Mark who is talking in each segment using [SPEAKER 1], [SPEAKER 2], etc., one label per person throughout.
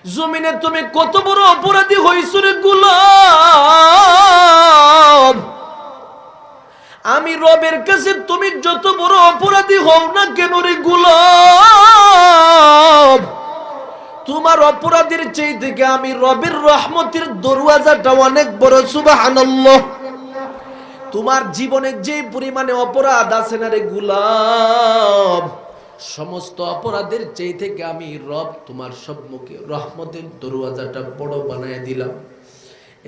[SPEAKER 1] জমিনে তুমি কত বড় অপরাধী হইছো রে গোলাম। আমি রবের কাছে তুমি যত বড় অপরাধী হও না কেন রে গোলাম, তোমার অপরাধের চেয়ে থেকে আমি রবের রহমতের দরওয়াজাটা অনেক বড়। সুবহানাল্লাহ। তোমার জীবনে যে পরিমাণে অপরাধ আছে না রে গোলাম, সমস্ত অপরাধের চেয়ে থেকে আমি রব তোমার সম্মুখে রহমতের দরওয়াজাটা বড় বানায় দিলাম।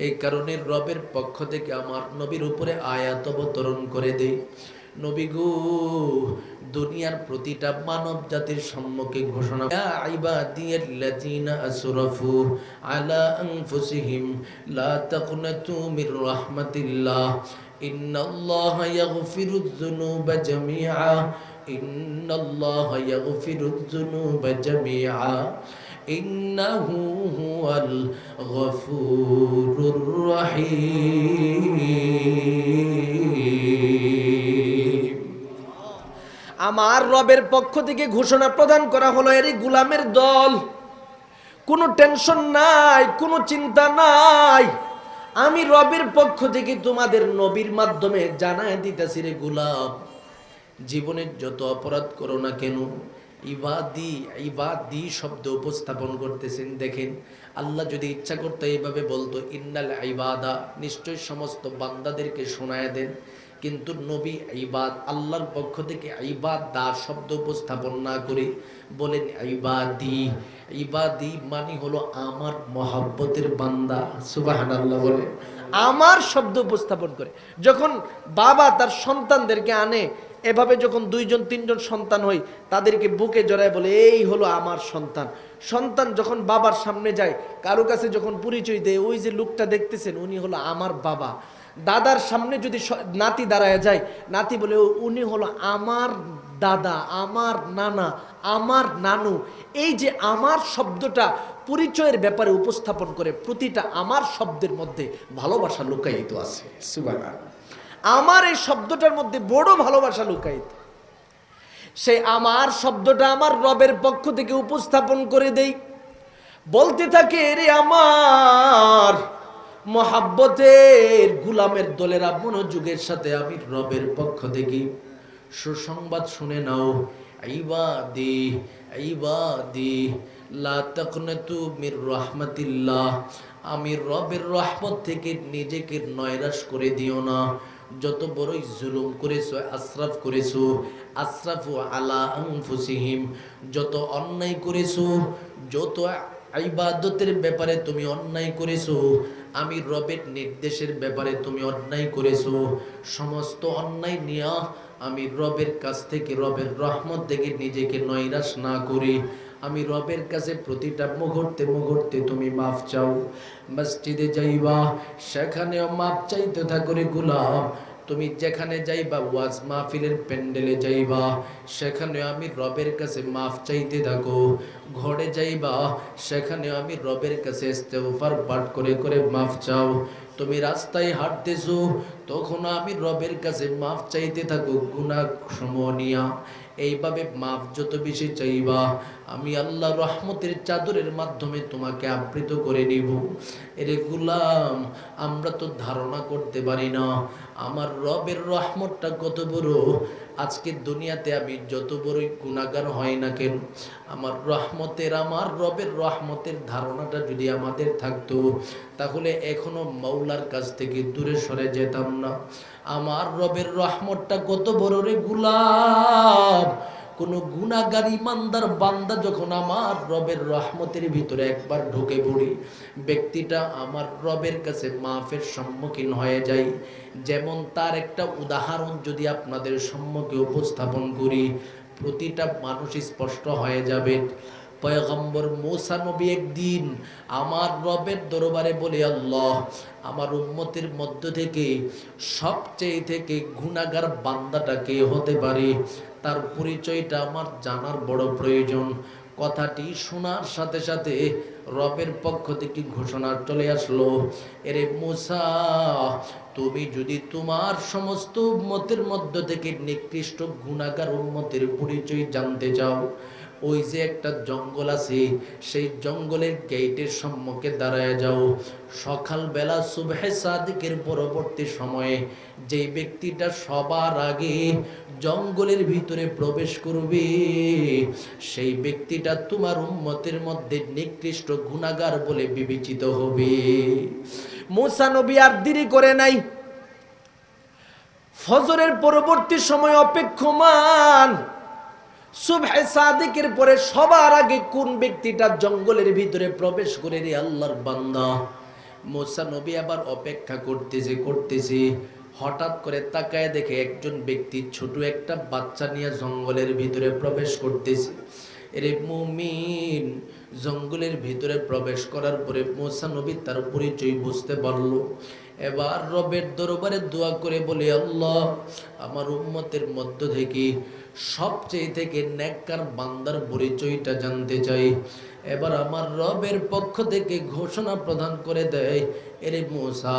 [SPEAKER 1] এই কারণে রবের পক্ষ থেকে আমার নবীর উপরে আয়াত অবতরণ করে দেই। নবী গো, দুনিয়ার প্রতিটা মানব জাতির সম্মুখে ঘোষণা, ইয়া ইবাদিয়াল্লাযীনা আসরাফু আলা আনফুসিহিম লা তাকনাতু মির রাহমাতিল্লাহ ইন্নাল্লাহা ইয়াগফিরুয যুনুবা জামিআ ইন্নাল্লাহা ইয়াগফিরুয যুনুবা জামিআ ইন্নাহু হুয়াল গফুরুর রহিম। আমার রবের পক্ষ থেকে ঘোষণা প্রদান করা হলো, এর গোলামের দল, কোনো টেনশন নাই, কোনো চিন্তা নাই। আমি রবের পক্ষ থেকে তোমাদের নবীর মাধ্যমে জানায় দিতেছি রে গোলাম, জীবনের যত অপরাধ করো না কেন, ইবাদি ইবাদি শব্দ উপস্থাপন করতেছেন। দেখেন, আল্লাহ যদি ইচ্ছা করতো এইভাবে বলতো ইন্নাল ইবাদা, নিশ্চয় সমস্ত বান্দাদেরকে শোনায় দেন, কিন্তু নবী ইবাদ, আল্লাহর পক্ষ থেকে ইবাদ দা শব্দ উপস্থাপন না করে বলেন ইবাদি। ইবাদি মানে হলো আমার মহব্বতের বান্দা। সুবহানাল্লাহ বলে আমার শব্দ উপস্থাপন করে। যখন বাবা তার সন্তানদেরকে আনে, এভাবে যখন দুইজন তিনজন সন্তান হয়, তাদেরকে বুকে জড়ায় বলে এই হলো আমার সন্তান। সন্তান যখন বাবার সামনে যায়, কারো কাছে যখন পরিচয় দেয়, ওই যে লোকটা দেখতেছেন উনি হলো আমার বাবা। দাদার সামনে যদি নাতি দাঁড়ায় যায়, নাতি বলে উনি হলো আমার দাদা, আমার নানা, আমার নানু। এই যে আমার শব্দটা পরিচয়ের ব্যাপারে উপস্থাপন করে, প্রতিটা আমার শব্দের মধ্যে ভালোবাসা লুকায়িত আছে। সুবহানাল্লাহ। আমার এই শব্দটার মধ্যে বড় ভালোবাসা লুকায়িত। সেই আমার শব্দটা আমার রবের পক্ষ থেকে উপস্থাপন করে দেই, বলতে থাকে রে আমার মহাব্বতের গুলামের দলেরা, মনোযোগের সাথে আমি রবের পক্ষ থেকে সুসংবাদ শুনে নাও। ইবাদি ইবাদি লা তাকনাতু মির রাহমাতিল্লাহ, আমি রবের রহমত থেকে নিজেকে নয়রাশ করে দিও না। যত বড়ই জুলুম করেছো, আসরাফ করেছো, আসরাফু আলা আনফুসিহিম, যত অন্যায় করেছো, যত ইবাদতের ব্যাপারে তুমি অন্যায় করেছো, আমি রবের নির্দেশের ব্যাপারে তুমি অন্যায় করেছো, সমস্ত অন্যায় নিয়ে আমি রবের কাছ থেকে, রবের রহমত থেকে নিজেকে নৈরাশ না করি, আমি রবের কাছে প্রতিটা মুহূর্তে মুহূর্তে তুমি মাফ চাও। মসজিদে যাইবা, সেখানেও মাফ চাইতে থাকো রে গোলাম। তুমি যেখানে যাইবা, ওয়াজ মাহফিলের প্যান্ডেলে যাইবা, সেখানে আমি রবের কাছে মাফ চাইতে থাকো। ঘরে যাইবা, সেখানে আমি রবের কাছে ইস্তেগফার পাঠ করে করে মাফ চাও। তুমি রাস্তায় হাঁটতেছো, তখন আমি রবের কাছে মাফ চাইতে থাকো গুনাহ সমূহ নিয়া। এইভাবে মাফ যত বেশি চাইবা, আমি আল্লাহ রহমতের চাদরের মাধ্যমে তোমাকে আবৃত করে নিব। এরে গোলাম, আমরা তো ধারণা করতে পারি না আমার রবের রহমতটা কত বড়। আজকে দুনিয়াতে আমি যত বড়ই গুনাহগার হই না কেন, আমার রহমতের, আমার রবের রহমতের ধারণাটা যদি আমাদের থাকতো, তাহলে এখনো মৌলার কাছ থেকে দূরে সরে যেতাম না। আমার রবের রহমতটা কত বড় রে গোলাম। কোন গুনাহগার ইমানদার বান্দা যখন আমার রবের রহমতের ভিতরে একবার ঢুকে পড়ি, ব্যক্তিটা আমার রবের কাছে মাফের সম্মুখীন হয়ে যায়। যেমন তার একটা উদাহরণ যদি আপনাদের সম্মুখে উপস্থাপন করি, প্রতিটা মানুষ স্পষ্ট হয়ে যাবে। পয়গম্বর মূসা নবী একদিন আমার রবের দরবারে বলে, আল্লাহ, আমার উম্মতের মধ্য থেকে সবচেয়ে থেকে গুনাহগার বান্দাটা কে হতে পারে, তার পরিচয়টা আমার জানার বড় প্রয়োজন। কথাটি শোনার সাথে সাথে রবের পক্ষ থেকে ঘোষণা চলে আসলো, এরে মূসা, তুমি যদি তোমার সমস্ত উম্মতের মধ্য থেকে নিকৃষ্ট গুনাহগার উম্মতের পরিচয় জানতে চাও, ওই যে একটা জঙ্গল আছে, সেই জঙ্গলের গেটের সম্মুখে দাঁড়ায় যাও। সকালবেলা সুবহে সাদিকের পরবর্তী সময়ে যে ব্যক্তিটা সবার আগে জঙ্গলের ভিতরে প্রবেশ করবে, সেই ব্যক্তিটা তোমার উম্মতের মধ্যে নিকৃষ্ট গুনাহগার বলে বিবেচিত হবে। মুসা নবী আর দেরি করে নাই, ফজরের পরবর্তী সময় অপেক্ষমান। সুবহে সাদিকের পরে সবার আগে কোন ব্যক্তিটা জঙ্গলের ভিতরে প্রবেশ করে রে আল্লাহর বান্দা। মুসা নবী আবার অপেক্ষা করতেছে। হঠাৎ করে তাকায় দেখে একজন ব্যক্তি ছোট একটা বাচ্চা নিয়ে জঙ্গলের ভিতরে প্রবেশ করতেছে। এরে মুমিন, জঙ্গলের ভিতরে প্রবেশ করার পরে মুসা নবী তার পরিচয় বুঝতে পারল। এবার রবের দরবারে দোয়া করে বলে, আল্লাহ, আমার উম্মতের মধ্য থেকে সবচেয়ে থেকে নেককার বান্দার পরিচয়টা জানতে চাই। এবার আমার রবের পক্ষ থেকে ঘোষণা প্রদান করে দেয়, এরে মুসা,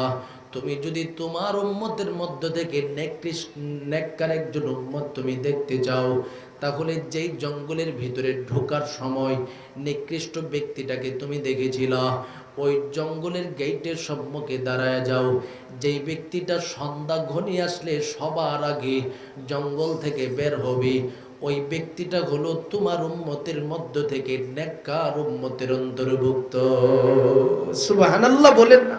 [SPEAKER 1] তুমি যদি তোমার উম্মতের মধ্য থেকে নেককার একজন উম্মত তুমি দেখতে চাও, তাহলে যেই জঙ্গলের ভিতরে ঢোকার সময় নিকৃষ্ট ব্যক্তিটাকে তুমি দেখেছিলা, ওই জঙ্গলের গেটের সম্মুখে দাঁড়ায় যাও। যেই ব্যক্তিটা সন্ধ্যা ঘনিয়ে আসলে সবার আগে জঙ্গল থেকে বের হবে, ওই ব্যক্তিটা হলো তোমার উম্মতের মধ্য থেকে নেককার উম্মতের অন্তর্ভুক্ত। সুবহানাল্লাহ বলেন না।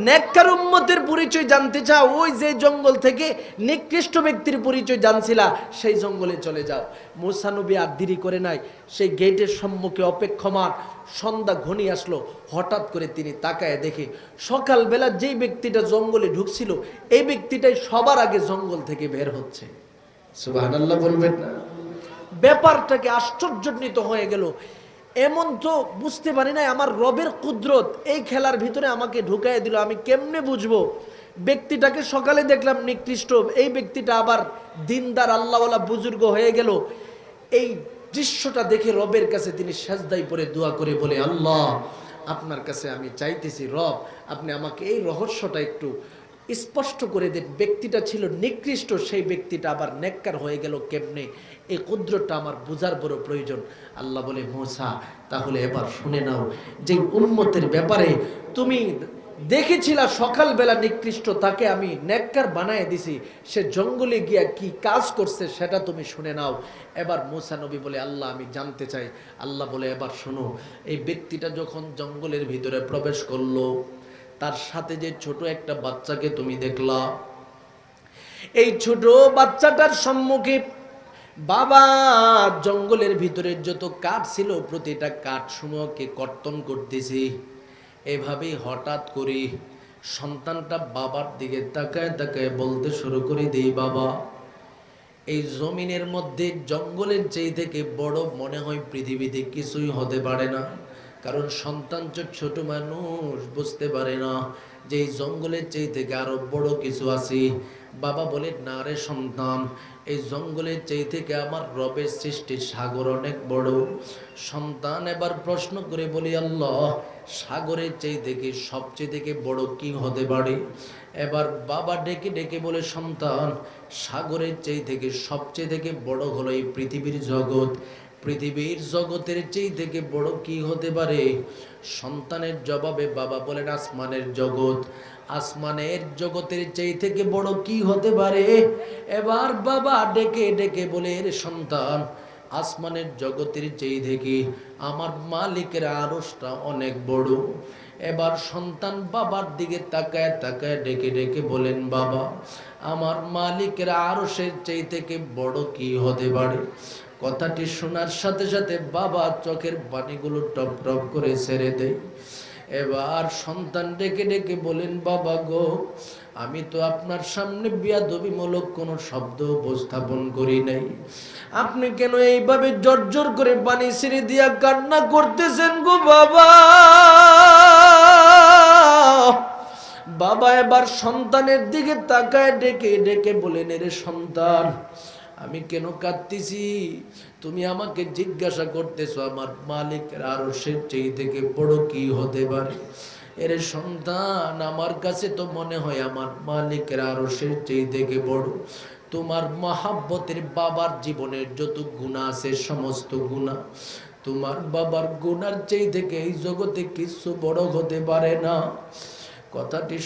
[SPEAKER 1] নেককার উম্মতের পরিচয় জানতে চাও, ওই যে জঙ্গল থেকে নিকৃষ্ট ব্যক্তির পরিচয় জানছিলা, সেই জঙ্গলে চলে যাও। মুসা নবী আর দেরি করে নাই, সেই গেটের সম্মুখে অপেক্ষমান। সন্ধ্যা ঘনিয়ে আসলো, হঠাৎ করে তিনি তাকায় দেখে সকালবেলা যেই ব্যক্তিটা জঙ্গলে ঢুকছিল, এই ব্যক্তিটাই সবার আগে জঙ্গল থেকে বের হচ্ছে। সুবহানাল্লাহ বলবেন না। ব্যাপারটাকে আশ্চর্যান্বিত হয়ে গেল। এমন তো বুঝতে পারি না, আমার রবের কুদরত এই খেলার ভিতরে আমাকে ঢুকাই দিল, আমি কেমনে বুঝবো? ব্যক্তিটাকে সকালে দেখলাম নিকৃষ্ট, এই ব্যক্তিটা আবার দিনদার আল্লাহওয়ালা বুজুর্গ হয়ে গেল। এই দৃশ্যটা দেখে রবের কাছে তিনি সেজদায় পড়ে দোয়া করে বলে, আল্লাহ, আপনার কাছে আমি চাইতেছি, রব, আপনি আমাকে এই রহস্যটা একটু স্পষ্ট করে দেন। ব্যক্তিটা ছিল নিকৃষ্ট, সেই ব্যক্তিটা আবার নেককার হয়ে গেল কেমনে? এই কুদরতটা আমার বোঝার বড় প্রয়োজন। আল্লাহ বলে, মুসা, তাহলে এবার শুনে নাও, যে উম্মতের ব্যাপারে তুমি দেখেছিলা সকালবেলা নিকৃষ্ট, তাকে আমি নেককার বানায় দিছি, সে জঙ্গলে গিয়া কি কাজ করছে সেটা তুমি শুনে নাও। এবার মুসা নবী বলে, আল্লাহ, আমি জানতে চাই। আল্লাহ বলে, এবার শোনো। এই ব্যক্তিটা যখন জঙ্গলের ভিতরে প্রবেশ করলো, তার সাথে যে ছোট একটা বাচ্চাকে তুমি দেখলা, এই ছোট বাচ্চাটার সম্মুখে বাবা জঙ্গলের ভিতরে যত কাঠ ছিল প্রতিটা কাঠ সমূহকে কর্তন করতেছে। এভাবেই হঠাৎ করে সন্তানটা বাবার দিকে তাকায় তাকায় বলতে শুরু করে দেই, বাবা, এই জমিনের মধ্যে জঙ্গলের চেয়ে থেকে বড় মনে হয় পৃথিবীতে কিছুই হতে পারে না। কারণ সন্তান ছোট মানুষ, বুঝতে পারে না যে এই জঙ্গলের চেয়ে থেকে আরো বড় কিছু আছে। বাবা বলে, না রে সন্তান, এই জঙ্গলের চেয়ে থেকে আমার রবের সৃষ্টি সাগর অনেক বড়। সন্তান এবার প্রশ্ন করে বলি, আল্লাহ, সাগরের চেয়ে থেকে সবচেয়ে থেকে বড় কি হতে পারে? এবার বাবা ডেকে ডেকে বলে, সন্তান, সাগরের চেয়ে থেকে সবচেয়ে থেকে বড় হলো এই পৃথিবীর জগৎ। পৃথিবীর জগতের চেয়ে থেকে বড় কি হতে পারে? সন্তানের জবাবে বাবা বলেন, আসমানের জগৎ। আসমানের জগতের চেয়ে থেকে বড় কি হতে পারে? এবার বাবা ডেকে ডেকে বলে, রে সন্তান, আসমানের জগতের চেয়ে থেকে আমার মালিকের আরশটা অনেক বড়। এবার সন্তান বাবার দিকে তাকায় তাকায় ডেকে ডেকে বলেন, বাবা, আমার মালিকের আরশের চেয়ে থেকে বড় কি হতে পারে? কথাটি শোনার সাথে সাথে বাবা চোখের পানিগুলো টপ টপ করে ছেড়ে দেয়। এবার সন্তান ডেকে ডেকে বলেন, বাবা গো, আমি তো আপনার সামনে বেয়াদবিমূলক কোনো শব্দ উপস্থাপন করি নাই, আপনি কেন এইভাবে জর্জর করে পানি ছেড়ে দিয়া কান্না করতেছেন গো বাবা? বাবা এবার সন্তানের দিকে তাকায় ডেকে ডেকে বলেন, রে সন্তান, আমি কেন কাঁদতেছি? তুমি আমাকে জিজ্ঞাসা করতেছো আমার মালিকের আরশের চেয়ে থেকে বড় কি হতে পারে? এরে সন্তান, আমার কাছে তো মনে হয় আমার মালিকের আরশের চেয়ে থেকে বড়। তোমার মহাব্বতের বাবার জীবনের যত গুনাহ আছে সমস্ত গুনাহ, তোমার বাবার গুনার চেয়ে থেকে এই জগতে কিছু বড় হতে পারে না। কথাটি